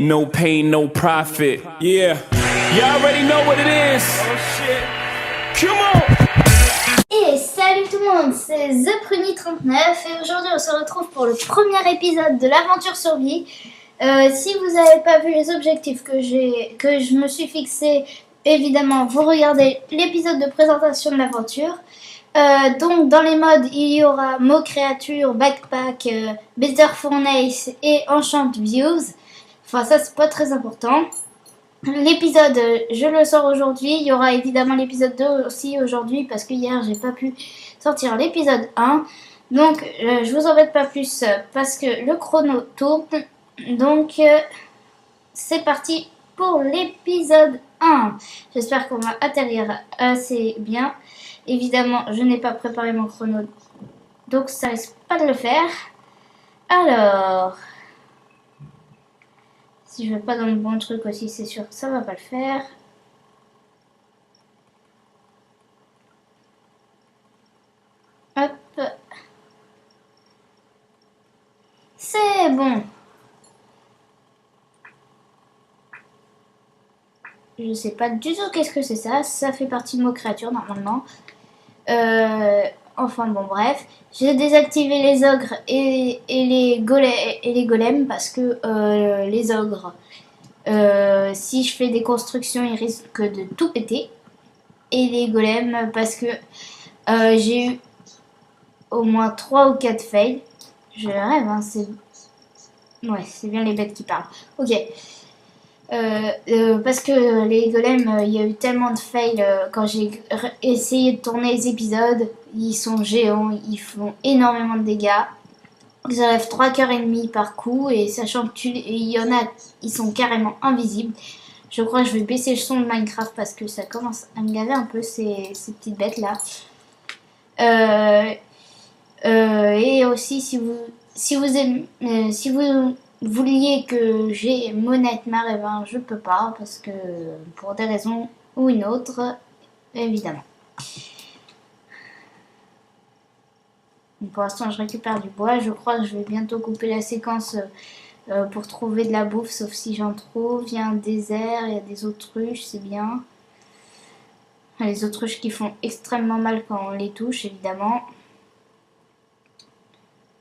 No pain, no profit. Yeah. You already know what it is. Oh shit. Come on. Et salut tout le monde, c'est ThePruny39 et aujourd'hui on se retrouve pour le premier épisode de l'aventure survie. Si vous n'avez pas vu les objectifs que je me suis fixé, évidemment vous regardez l'épisode de présentation de l'aventure. Donc dans les modes il y aura mots créatures, backpack, better furnace et enchant views. Enfin ça c'est pas très important. L'épisode je le sors aujourd'hui. Il y aura évidemment l'épisode 2 aussi aujourd'hui parce que hier j'ai pas pu sortir l'épisode 1. Donc je vous embête pas plus parce que le chrono tourne. Donc c'est parti pour l'épisode 1. J'espère qu'on va atterrir assez bien. Évidemment je n'ai pas préparé mon chrono donc ça risque pas de le faire. Alors si je vais pas dans le bon truc aussi, c'est sûr que ça va pas le faire. Hop. C'est bon. Je sais pas du tout qu'est-ce que c'est ça. Ça fait partie de nos créatures normalement. Enfin bon bref. J'ai désactivé les ogres et les golems parce que les ogres, si je fais des constructions, ils risquent de tout péter. Et les golems parce que j'ai eu au moins 3 ou 4 fails. Je rêve, hein, ouais, c'est bien les bêtes qui parlent. Ok. Parce que les golems, il y a eu tellement de fails quand j'ai essayé de tourner les épisodes. Ils sont géants, ils font énormément de dégâts. Ils enlèvent 3 cœurs et demi par coup et sachant que il y en a, ils sont carrément invisibles. Je crois que je vais baisser le son de Minecraft parce que ça commence à me gaver un peu ces petites bêtes là. Et aussi si vous vouliez que j'ai Monette Mare, ben je peux pas parce que pour des raisons ou une autre, évidemment. Pour l'instant je récupère du bois, je crois que je vais bientôt couper la séquence pour trouver de la bouffe, sauf si j'en trouve. Il y a un désert, il y a des autruches, c'est bien. Les autruches qui font extrêmement mal quand on les touche, évidemment.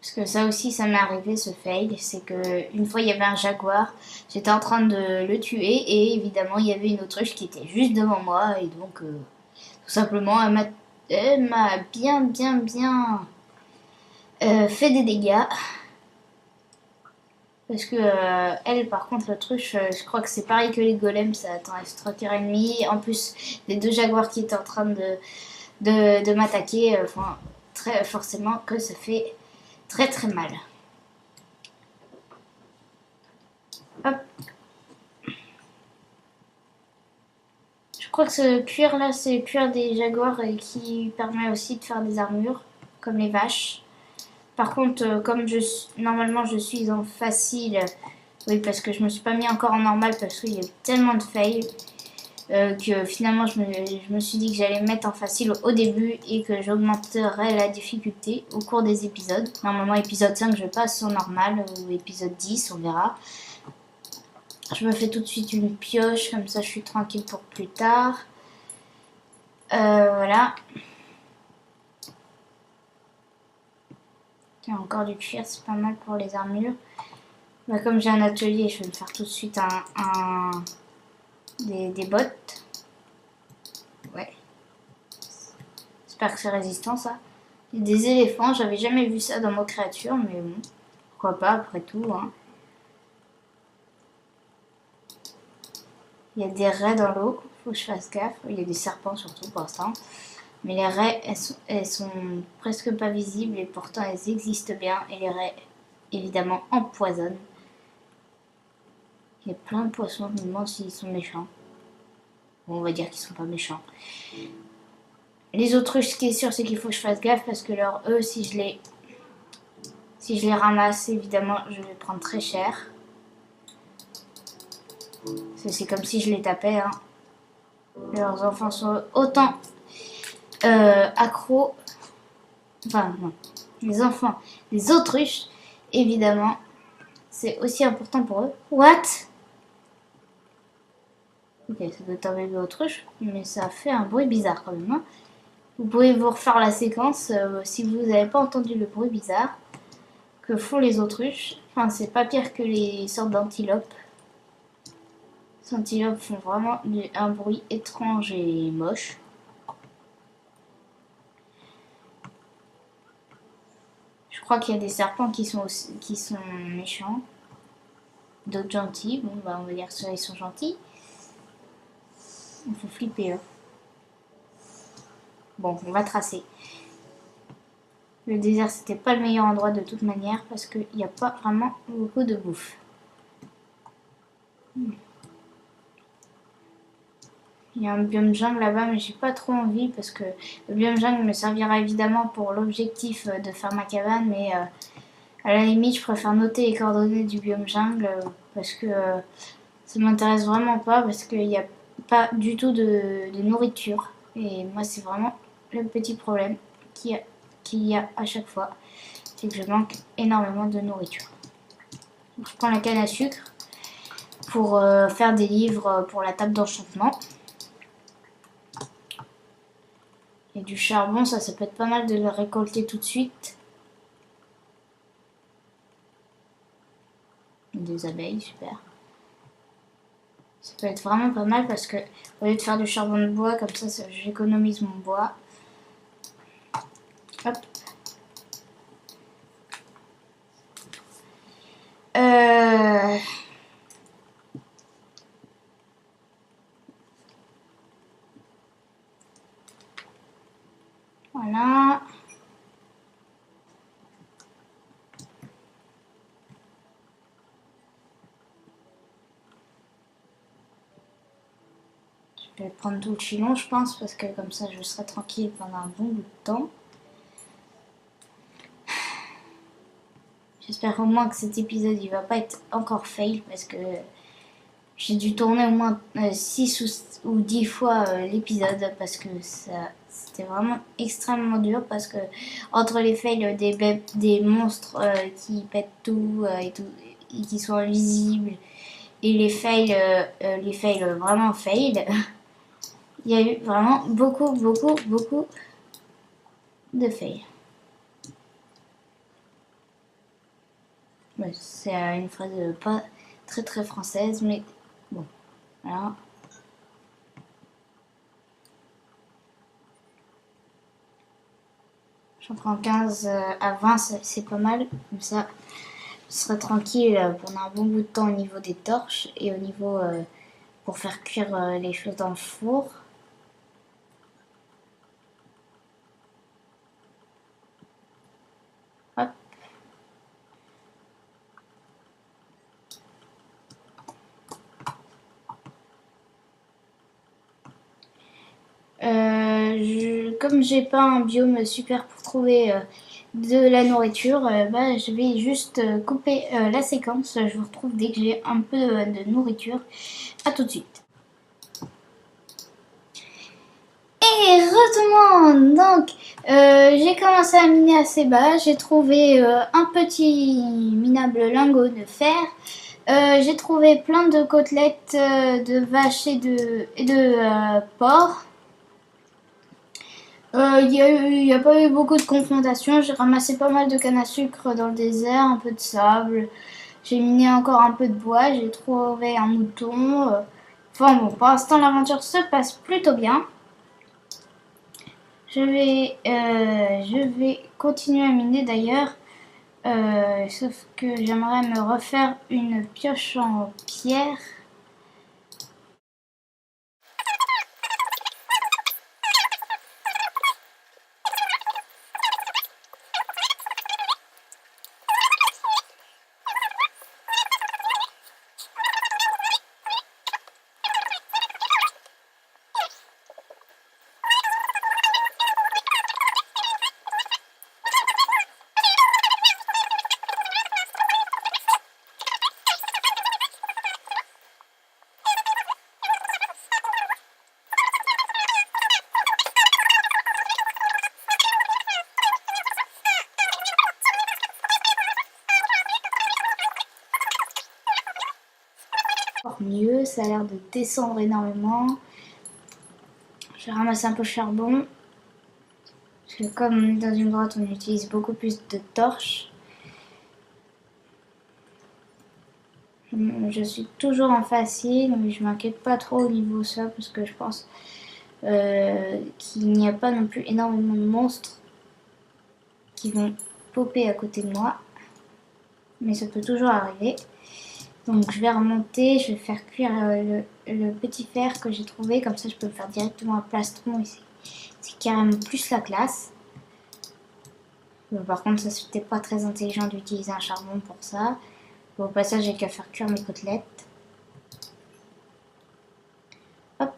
Parce que ça aussi, ça m'est arrivé, ce fail. C'est que une fois, il y avait un jaguar. J'étais en train de le tuer. Et évidemment, il y avait une autruche qui était juste devant moi. Et donc, tout simplement, elle m'a bien fait des dégâts. Parce que elle, par contre, l'autruche, je crois que c'est pareil que les golems. Ça attend 3 cœurs et demi. En plus, les 2 jaguars qui étaient en train de m'attaquer. Enfin, très forcément que ça fait très mal. Hop. Je crois que ce cuir là, c'est le cuir des jaguars et qui permet aussi de faire des armures, comme les vaches. Par contre, comme normalement je suis en facile, oui parce que je me suis pas mis encore en normal parce qu'il y a eu tellement de fails. Que finalement je me suis dit que j'allais mettre en facile au début et que j'augmenterai la difficulté au cours des épisodes. Normalement épisode 5 je passe au normal ou épisode 10 on verra. Je me fais tout de suite une pioche comme ça je suis tranquille pour plus tard. Voilà. Il y a encore du cuir, c'est pas mal pour les armures. Bah, comme j'ai un atelier je vais me faire tout de suite des bottes. Ouais. J'espère que c'est résistant ça. Et des éléphants, j'avais jamais vu ça dans nos créatures, mais bon, pourquoi pas après tout. Hein. Il y a des raies dans l'eau, faut que je fasse gaffe. Il y a des serpents surtout pour l'instant. Mais les raies, elles sont presque pas visibles et pourtant elles existent bien. Et les raies, évidemment, empoisonnent. Il y a plein de poissons, je me demande s'ils sont méchants. Bon, on va dire qu'ils sont pas méchants. Les autruches, ce qui est sûr, c'est qu'il faut que je fasse gaffe parce que eux, si je les ramasse, évidemment, je vais prendre très cher. C'est comme si je les tapais. Hein. Leurs enfants sont autant accros. Enfin, non. Les enfants, les autruches, évidemment, c'est aussi important pour eux. What? Ok, ça doit être un bébé autruche, mais ça fait un bruit bizarre quand même. Hein. Vous pouvez vous refaire la séquence si vous n'avez pas entendu le bruit bizarre que font les autruches. Enfin, c'est pas pire que les sortes d'antilopes. Les antilopes font vraiment un bruit étrange et moche. Je crois qu'il y a des serpents qui sont méchants, d'autres gentils. Bon, bah, on va dire que ceux-là, ils sont gentils. Il faut flipper. Hein. Bon, on va tracer. Le désert, c'était pas le meilleur endroit de toute manière parce qu'il n'y a pas vraiment beaucoup de bouffe. Il y a un biome jungle là-bas, mais j'ai pas trop envie parce que le biome jungle me servira évidemment pour l'objectif de faire ma cabane, mais à la limite, je préfère noter les coordonnées du biome jungle parce que ça m'intéresse vraiment pas parce qu'il n'y a pas du tout de nourriture. Et moi, c'est vraiment le petit problème qu'il y a à chaque fois, c'est que je manque énormément de nourriture. Donc, je prends la canne à sucre pour faire des livres pour la table d'enchantement. Et du charbon, ça peut être pas mal de le récolter tout de suite. Des abeilles, super. Ça peut être vraiment pas mal parce que au lieu de faire du charbon de bois, comme ça j'économise mon bois. Hop. Voilà. Je vais prendre tout le filon, je pense, parce que comme ça je serai tranquille pendant un bon bout de temps. J'espère au moins que cet épisode il va pas être encore fail parce que j'ai dû tourner au moins 6 ou 10 fois l'épisode parce que c'était vraiment extrêmement dur parce que entre les fails des monstres qui pètent tout et qui sont invisibles et les fails vraiment fails, il y a eu vraiment beaucoup de fails. Ouais, c'est une phrase pas très française, mais bon, voilà. J'en prends 15 à 20, c'est pas mal. Comme ça, je serai tranquille pendant un bon bout de temps au niveau des torches et au niveau pour faire cuire les choses dans le four. Hop. Comme j'ai pas un biome super pour trouver de la nourriture, bah, je vais juste couper la séquence. Je vous retrouve dès que j'ai un peu de nourriture. A tout de suite. Et retournons donc, j'ai commencé à miner assez bas, j'ai trouvé un petit minable lingot de fer, j'ai trouvé plein de côtelettes de vaches et de porc. Il n'y a pas eu beaucoup de confrontations, j'ai ramassé pas mal de canne à sucre dans le désert, un peu de sable, j'ai miné encore un peu de bois, j'ai trouvé un mouton. Enfin bon, pour l'instant l'aventure se passe plutôt bien. Je vais continuer à miner d'ailleurs, sauf que j'aimerais me refaire une pioche en pierre. Mieux, ça a l'air de descendre énormément. Je vais ramasser un peu de charbon. Parce que comme dans une grotte, on utilise beaucoup plus de torches. Je suis toujours en facile, mais je m'inquiète pas trop au niveau ça, parce que je pense qu'il n'y a pas non plus énormément de monstres qui vont popper à côté de moi. Mais ça peut toujours arriver. Donc je vais remonter, je vais faire cuire le petit fer que j'ai trouvé, comme ça je peux me faire directement un plastron ici. C'est carrément plus la classe. Par contre ça c'était pas très intelligent d'utiliser un charbon pour ça. Au passage j'ai qu'à faire cuire mes côtelettes. Hop.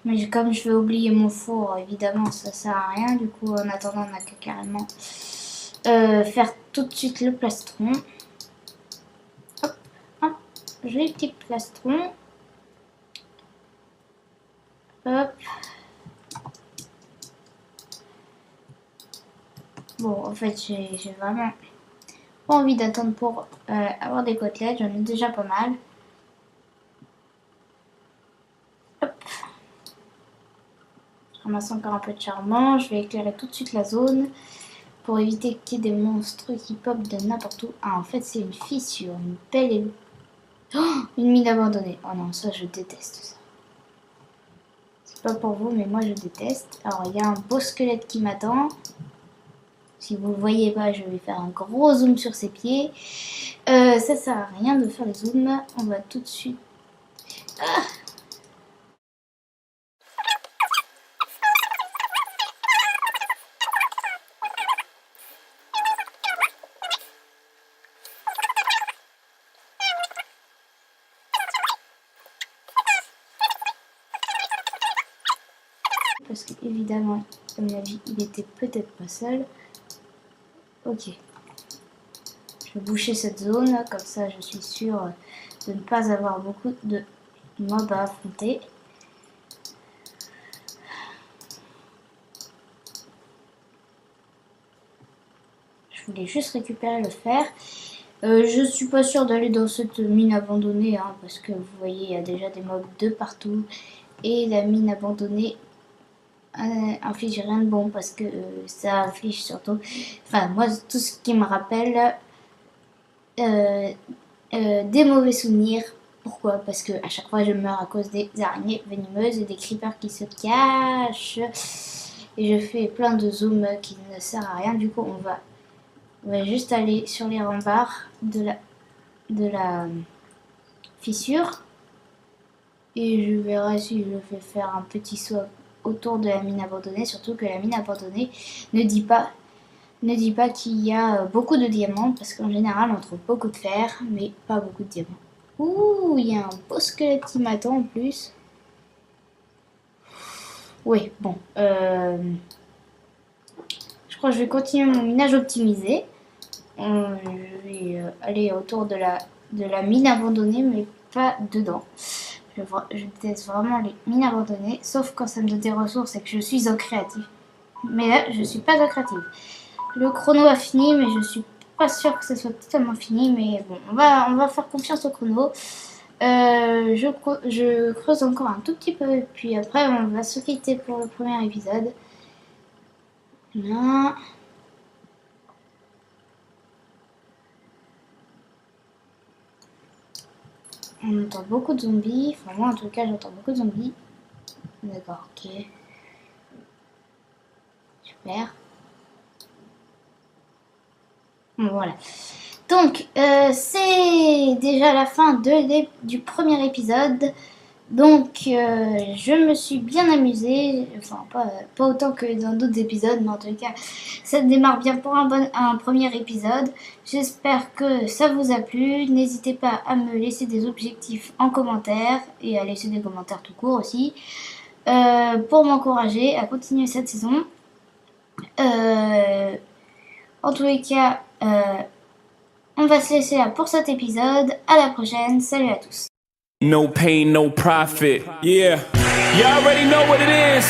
Mais comme je vais oublier mon four, évidemment ça sert à rien. Du coup en attendant on a qu'à carrément faire tout de suite le plastron. Hop, hop, j'ai le petit plastron. Hop. Bon, en fait, j'ai vraiment pas envie d'attendre pour avoir des côtelettes. J'en ai déjà pas mal. Hop. Je ramasse encore un peu de charbon. Je vais éclairer tout de suite la zone pour éviter qu'il y ait des monstres qui popent de n'importe où. Ah, en fait, c'est une fissure, une pelle et... Oh, une mine abandonnée. Oh non, ça, je déteste ça. C'est pas pour vous, mais moi, je déteste. Alors, il y a un beau squelette qui m'attend. Si vous ne voyez pas, je vais faire un gros zoom sur ses pieds. Ça sert à rien de faire le zoom. On va tout de suite... Ah, parce que évidemment, à mon avis, il était peut-être pas seul. Ok. Je vais boucher cette zone, comme ça je suis sûre de ne pas avoir beaucoup de mobs à affronter. Je voulais juste récupérer le fer. Je suis pas sûre d'aller dans cette mine abandonnée, hein, parce que vous voyez, il y a déjà des mobs de partout. Et la mine abandonnée inflige rien de bon, parce que ça inflige surtout... Enfin, moi, tout ce qui me rappelle des mauvais souvenirs. Pourquoi? Parce que à chaque fois, je meurs à cause des araignées venimeuses et des creepers qui se cachent. Et je fais plein de zooms qui ne servent à rien. Du coup, on va juste aller sur les remparts de la fissure. Et je verrai si je fais faire un petit saut autour de la mine abandonnée. Surtout que la mine abandonnée ne dit pas qu'il y a beaucoup de diamants. Parce qu'en général, on trouve beaucoup de fer, mais pas beaucoup de diamants. Ouh, il y a un beau squelette qui m'attend en plus. Oui, bon. Je crois que je vais continuer mon minage optimisé. Je vais aller autour de la mine abandonnée, mais pas dedans. Je déteste vraiment les mines abandonnées, sauf quand ça me donne des ressources et que je suis en créatif. Mais là, je suis pas en créatif. Le chrono a fini, mais je suis pas sûre que ce soit totalement fini. Mais bon, on va faire confiance au chrono. Je creuse encore un tout petit peu, et puis après, on va se quitter pour le premier épisode. Là... On entend beaucoup de zombies. Enfin, moi, en tout cas, j'entends beaucoup de zombies. D'accord, ok. Super. Bon, voilà. Donc, c'est déjà la fin du premier épisode. Donc, je me suis bien amusée. Enfin, pas autant que dans d'autres épisodes, mais en tout cas, ça démarre bien pour un premier épisode. J'espère que ça vous a plu. N'hésitez pas à me laisser des objectifs en commentaire et à laisser des commentaires tout court aussi pour m'encourager à continuer cette saison. En tous les cas, on va se laisser là pour cet épisode. À la prochaine. Salut à tous. No pain, no profit. Yeah. You already know what it is.